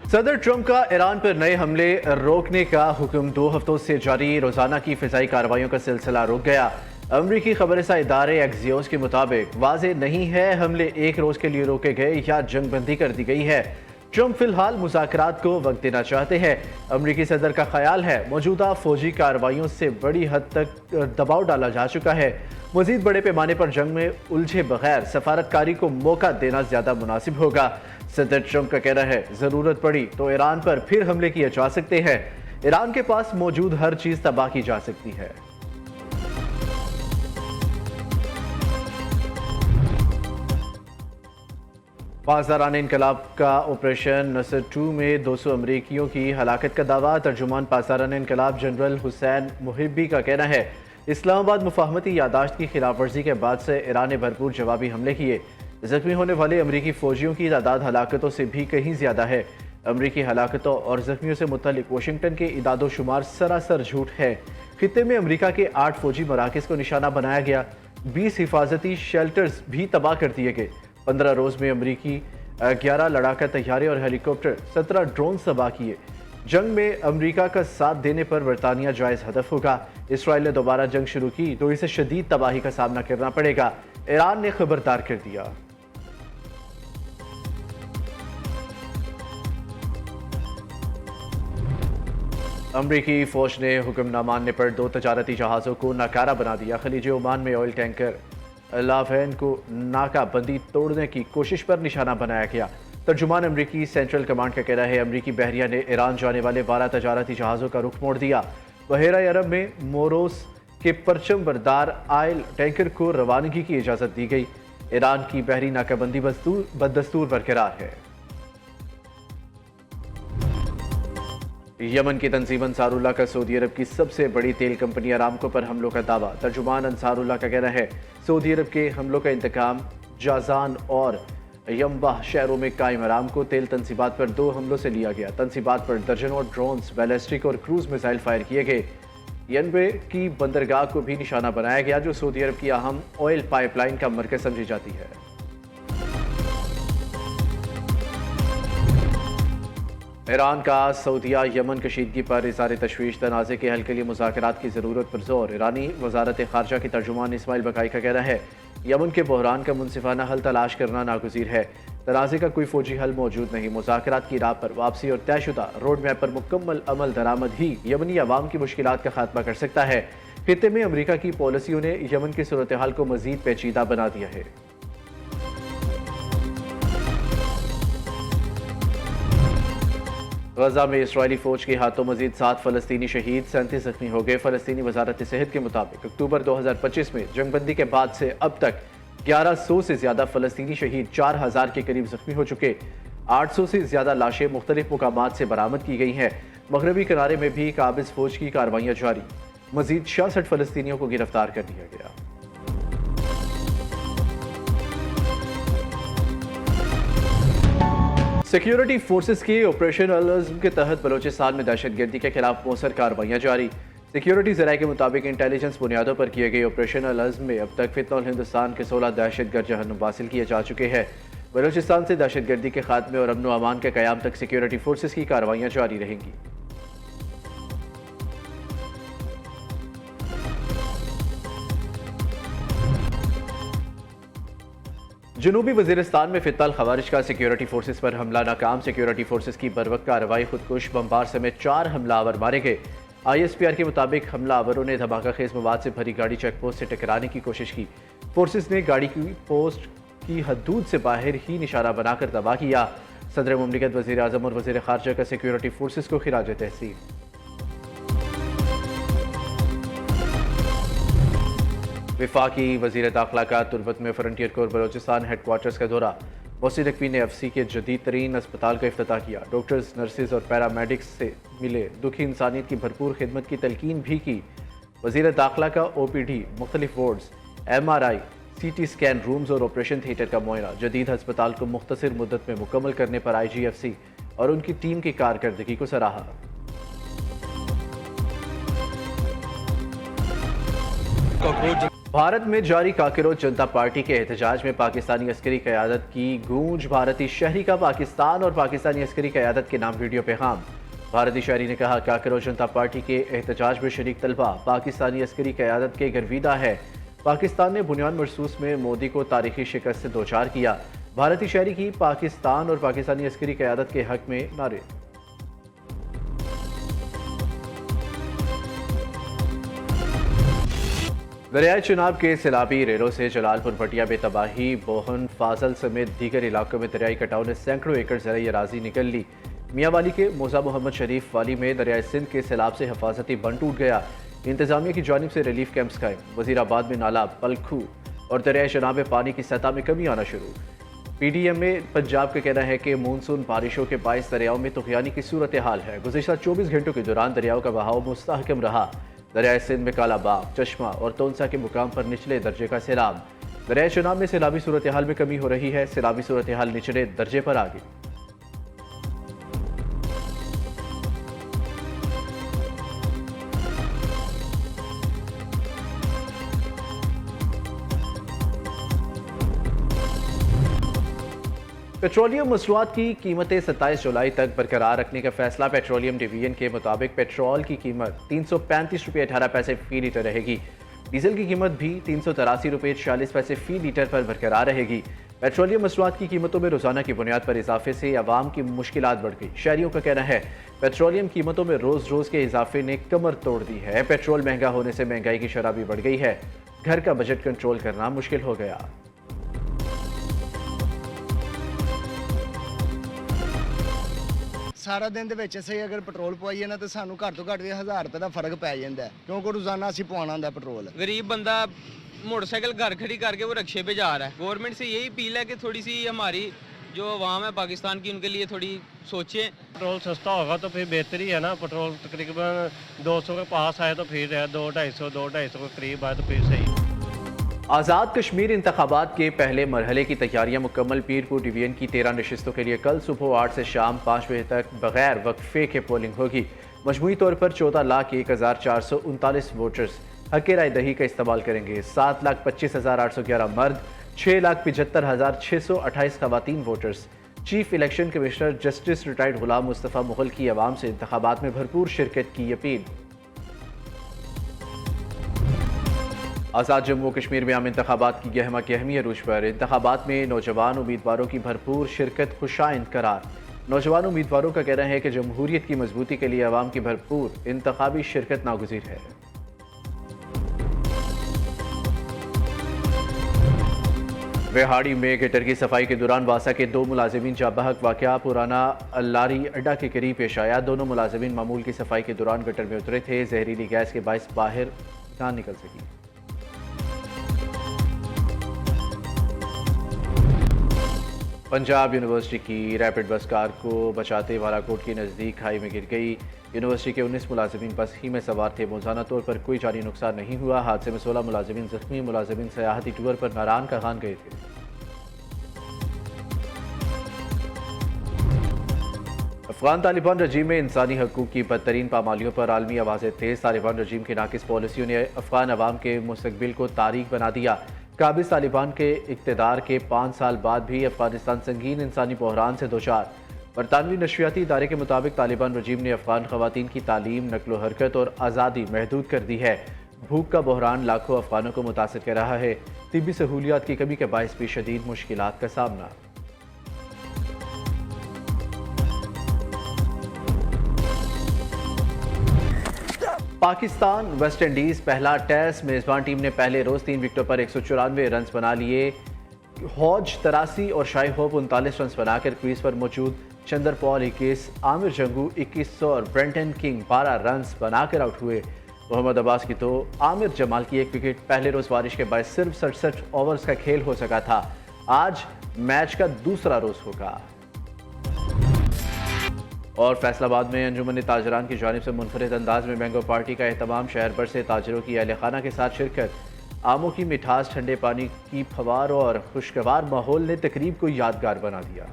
सदर ट्रंप का ईरान पर नए हमले रोकने का हुक्म 2 हफ्तों से जारी रोजाना की फिजाई कार्रवाइयों का सिलसिला रुक गया। अमरीकी खबरसां इदारे एक्सियोस के मुताबिक वाजे नहीं है हमले एक रोज के लिए रोके गए या जंगबंदी कर दी गई है। ट्रंप फिलहाल मुज़ाकरात को वक्त देना चाहते हैं। अमरीकी सदर का ख्याल है मौजूदा फौजी कार्रवाइयों से बड़ी हद तक दबाव डाला जा चुका है। मजीद बड़े पैमाने पर जंग में उलझे बगैर सफारतकारी को मौका देना ज्यादा मुनासिब होगा। सदर ट्रंप का कहना है जरूरत पड़ी तो ईरान पर फिर हमले किए जा सकते हैं। ईरान के पास मौजूद हर चीज तबाह की जा सकती है। पासदारान इनकलाब का ऑपरेशन नसर 2 में 200 अमरीकियों की हलाकत का दावा। तर्जुमान पासदारान इनकलाब जनरल हुसैन मुहिब्बी का कहना है इस्लामाबाद मुफाहमती यादाश्त की खिलाफ वर्जी के बाद से ईरान ने भरपूर जवाबी हमले किए। जख्मी होने वाले अमरीकी फौजियों की तादाद हलाकतों से भी कहीं ज्यादा है। अमरीकी हलाकतों और जख्मियों से मुतल्लिक वाशिंगटन के इदादो शुमार सरासर झूठ है। खित्ते में अमरीका के 8 फौजी मराकज़ को निशाना बनाया गया। 20 हिफाजती शेल्टर्स भी तबाह कर दिए गए। 15 रोज में अमरीकी 11 लड़ाका तैयारे और हेलीकॉप्टर 17 ड्रोन तबाह किए। जंग में अमरीका का साथ देने पर बरतानिया जायज हदफ होगा। इसराइल ने दोबारा जंग शुरू की तो इसे शदीद तबाही का सामना करना पड़ेगा। ईरान ने खबरदार कर दिया। अमरीकी फौज ने हुक्म न मानने पर 2 तजारती जहाज़ों को नाकारा बना दिया। खलीज ओमान में ऑयल टैंकर लावेन को नाकाबंदी तोड़ने की कोशिश पर निशाना बनाया गया। तर्जुमान अमरीकी सेंट्रल कमांड का कहना है अमरीकी बहरिया ने ईरान जाने वाले 12 तजारती जहाज़ों का रुख मोड़ दिया। बहेरा अरब में मोरोस के परचम बरदार आयल टैंकर को रवानगी की इजाज़त दी गई। ईरान की बहरी नाकाबंदी बदस्तूर बरकरार है। यमन की तंजीम अंसारुल्लाह का सऊदी अरब की सबसे बड़ी तेल कंपनी अरामको पर हमलों का दावा। तर्जुमान अंसारुल्लाह का कहना है सऊदी अरब के हमलों का इंतकाम जाजान और यम्बाह शहरों में कायम अरामको तेल तंसीबात पर 2 हमलों से लिया गया। तंसीबात पर दर्जनों ड्रोन्स, बैलिस्टिक और क्रूज मिसाइल फायर किए गए। यनबे की बंदरगाह को भी निशाना बनाया गया जो सऊदी अरब की अहम ऑयल पाइपलाइन का मरकज समझी जाती है। ईरान का सऊदिया यमन कशीदगी पर इज़हार तशवीश तनाज़े के हल के लिए मुज़ाकरात की ज़रूरत पर जोर। ईरानी वज़ारत ख़ारजा के तर्जुमान इस्माइल बकाई का कहना है यमन के बहरान का मुनसिफाना हल तलाश करना नागुज़ीर है। तनाज़े का कोई फौजी हल मौजूद नहीं। मुज़ाकरात की राह पर वापसी और तयशुदा रोड मैप पर मुकम्मल अमल दरामद ही यमनी अवाम की मुश्किलात का खात्मा कर सकता है। खित्ते में अमरीका की पॉलिसियों ने यमन की सूरत हाल को मज़ीद पेचीदा बना दिया है। गजा में इसराइली फौज के हाथों मजीद 7 फलस्तीनी शहीद, 37 जख्मी हो गए। फलस्तीनी वजारत सेहत के मुताबिक अक्टूबर 2025 में जंगबंदी के बाद से अब तक 1100 से ज्यादा फलस्तीनी शहीद, 4000 के करीब जख्मी हो चुके। 800 से ज्यादा लाशें मुख्तलिफ मुकामात से बरामद की गई हैं। मगरबी किनारे में भी काबिज फौज की कार्रवाइयाँ जारी। मजीद 66 फलस्तीनियों को गिरफ्तार कर लिया गया। सिक्योरिटी फोर्सेस के ऑपरेशन अल-अज़्म के तहत बलोचिस्तान में दहशतगर्दी के खिलाफ मौसर कार्रवाइयाँ जारी। सिक्योरिटी ज़राए के मुताबिक इंटेलिजेंस बुनियादों पर किए गए ऑपरेशन अल-अज़्म में अब तक फितनउल हिंदुस्तान के 16 दहशतगर्द जहन्नुम हासिल किए जा चुके हैं। बलोचिस्तान से दहशतगर्दी के खात्मे और अमन व अमान के क़याम तक सिक्योरिटी फोर्सेस की कार्रवाइयाँ जारी रहेंगी। जनूबी वजीरिस्तान में फितल खवारिज का सिक्योरिटी फोर्सेस पर हमला नाकाम। सिक्योरिटी फोर्सेस की बरवक्त कार्रवाई खुदकुश बमबार समेत 4 हमलावर मारे गए। ISPR के मुताबिक हमलावरों ने धमाका खेज मवाद से भरी गाड़ी चेक पोस्ट से टकराने की कोशिश की। फोर्सेस ने गाड़ी की पोस्ट की हदूद से बाहर ही निशाना बनाकर तबाह किया। सदर मुमलिकत, वजीर आजम और वजीर खारजा का सिक्योरिटी फोर्सेस को खिराज तहसीन। विफाकी वजीर दाखिला का तुर्बत में फ्रंटियर कोर बलोचिस्तान हेडक्वार्टर्स का दौरा। मोहसिन नकवी ने FC के जदीद तरीन अस्पताल का इफ्तिताह किया। डॉक्टर्स, नर्सेज और पैरामेडिक्स से मिले, दुखी इंसानियत की भरपूर खिदमत की तलकीन भी की। वजीर दाखिला का OPD, मुख्तलिफ wards, MRI, CT scan rooms और ऑपरेशन थिएटर का मुआयना। जदीद अस्पताल को मुख्तसर मुद्दत में मुकम्मल करने पर IGFC और उनकी टीम की कारकर्दगी को सराहा। भारत में जारी काकरोच जनता पार्टी के एहतजाज में पाकिस्तानी अस्करी क़यादत की गूंज। भारतीय शहरी का पाकिस्तान और पाकिस्तानी अस्करी क़यादत के नाम वीडियो पैगाम। भारतीय शहरी ने कहा, काकरोच जनता पार्टी के एहतजाज में शरीक तलबा पाकिस्तानी अस्करी क़यादत के गर्विदा है। पाकिस्तान ने बुनियाद मरसूस में मोदी को तारीखी शिकस्त से दोचार किया। भारतीय शहरी की पाकिस्तान और पाकिस्तानी अस्करी क़यादत के हक में नारे। दरियाए चिनाब के सैलाबी रेलों से जलालपुर भटिया में तबाही। बोहन फाजल समेत दीगर इलाकों में दरियाई कटाव ने सैकड़ों एकड़ ज़राई अराजी निकल ली। मियांवाली के मोजा मोहम्मद शरीफ वाली में दरियाए सिंध के सैलाब से हिफाजती बंद टूट गया। इंतजामिया की जानिब से रिलीफ कैंप्स कायम। वजीराबाद में नाला पलखू और दरियाए चिनाब में पानी की सतह में कमी आना शुरू। PDM में पंजाब का कहना है कि मानसून बारिशों के बायस दरियाओं में तुगयानी की सूरत हाल है। गुज़िश्ता 24 घंटों के दौरान दरियाओं का बहाव मुस्तहकम रहा। दरियाए सिंध में कालाबाग, चश्मा और तोनसा के मुकाम पर निचले दर्जे का सैलाब। दरियाए चिनाब में सैलाबी सूरत हाल में कमी हो रही है। सैलाबी सूरत हाल निचले दर्जे पर आ गई। पेट्रोलियम मसनूआत की कीमतें 27 जुलाई तक बरकरार रखने का फैसला। पेट्रोलियम डिवीजन के मुताबिक पेट्रोल की कीमत 335 रुपये 18 पैसे फी लीटर रहेगी। डीजल की कीमत भी 383 रुपये 46 पैसे फी लीटर पर बरकरार रहेगी। पेट्रोलियम मसनूआत की कीमतों में रोजाना की बुनियाद पर इजाफे से आवाम की मुश्किलात बढ़ गई। शहरियों का कहना है, पेट्रोलियम कीमतों में रोज रोज के इजाफे ने कमर तोड़ दी है। पेट्रोल महंगा होने से महंगाई की शरह भी बढ़ गई है। घर का बजट कंट्रोल करना मुश्किल हो गया। सारा दिन ਅਸੀਂ अगर पेट्रोल ਪਵਾਈਏ ना तो ਸਾਨੂੰ ਘੱਟ ਤੋਂ ਘੱਟ ਵੀ 1000 रुपए ਦਾ ਫਰਕ ਪੈ ਜਾਂਦਾ ਹੈ क्योंकि रोजाना ਅਸੀਂ पवाना ਹੁੰਦਾ पेट्रोल। गरीब बंदा मोटरसाइकिल घर खड़ी करके वो रक्शे पे जा रहा है। गवर्नमेंट से यही अपील है कि थोड़ी सी हमारी जो आवाम है पाकिस्तान की, उनके लिए थोड़ी सोचें। पेट्रोल सस्ता होगा तो फिर बेहतर ही है ना। पेट्रोल तकरीबन 200 के पास आए तो फिर 200-250 के करीब आए तो फिर सही। आज़ाद कश्मीर इंतखाबात के पहले मरहले की तैयारियां मुकम्मल। पीरपुर डिवीजन की 13 नशिस्तों के लिए कल सुबह 8 से शाम 5 बजे तक बगैर वक्फे के पोलिंग होगी। मजमूई तौर पर 14,01,439 वोटर्स हक राय दही का इस्तेमाल करेंगे। 7,25,811 मर्द, 6,75,628 खवातीन voters. Chief election commissioner justice retired Ghulam Mustafa Mughal की अवाम से इंतखाबात में भरपूर शिरकत की अपील। आज़ाद जम्मू कश्मीर में आम इंतखाबात की गहमा गहमी अरूज पर। इंतखाबात में नौजवान उम्मीदवारों की भरपूर शिरकत खुशाइंद करार। नौजवान उम्मीदवारों का कहना है कि जमहूरियत की मजबूती के लिए अवाम की भरपूर इंतखाबी शिरकत नागुज़ीर है। रेहाड़ी में गटर की सफाई के दौरान वासा के 2 मुलाजिमीन जाबहक। वाक़या पुराना अल्लारी अड्डा के करीब पेश आया। दोनों मुलाजिमीन मामूल की सफाई के दौरान गटर में उतरे थे। जहरीली गैस के बायस बाहर ना निकल सकी। पंजाब यूनिवर्सिटी की रैपिड बस कार को बचाते बालाकोट के नज़दीक खाई में गिर गई। यूनिवर्सिटी के 19 मुलाजिमीन बस ही में सवार थे। मौजाना तौर पर कोई जानी नुकसान नहीं हुआ। हादसे में 16 मुलाजिमीन जख्मी। मुलाजिमीन सयाहती टूर पर नारायण का खान गए थे। अफगान तालिबान रजीम में इंसानी हकूक़ की बदतरीन पामालियों पर आलमी आवाज़ें तेज़। तालिबान रजीम की नाकिस पॉलिसियों ने अफगान अवाम के मुस्तकबिल को तारीख बना दिया। काबिज तालिबान के इक़्तिदार के 5 साल बाद भी अफगानिस्तान संगीन इंसानी बहरान से दोचार। बरतानवी नशरियाती इदारे के मुताबिक तालिबान रजीम ने अफगान खवातीन की तालीम, नकलो हरकत और आज़ादी महदूद कर दी है। भूख का बहरान लाखों अफगानों को मुतासिर कर रहा है। तिब्बी सहूलियात की कमी के बायस भी शदीद मुश्किलात का सामना। पाकिस्तान वेस्ट इंडीज पहला टेस्ट। मेजबान टीम ने पहले रोज 3 विकेटों पर 194 रन बना लिए। हौज 83 और शाही होप 39 रन बनाकर क्रीज पर मौजूद। चंदर पॉल 21, आमिर जंगू 21 और ब्रेंटन किंग 12 रन बनाकर आउट हुए। मोहम्मद अब्बास की तो आमिर जमाल की 1 विकेट। पहले रोज बारिश के बाद सिर्फ 67 ओवर्स का खेल हो सका था। आज मैच का दूसरा रोज होगा। और फैसलाबाद में अंजुमन ताजरान की जानिब से मुनफरिद अंदाज में मैंगो पार्टी का एहतमाम। शहर भर से ताजरों की अहल खाना के साथ शिरकत। आमों की मिठास, ठंडे पानी की फवार और खुशगवार माहौल ने तकरीब को यादगार बना दिया।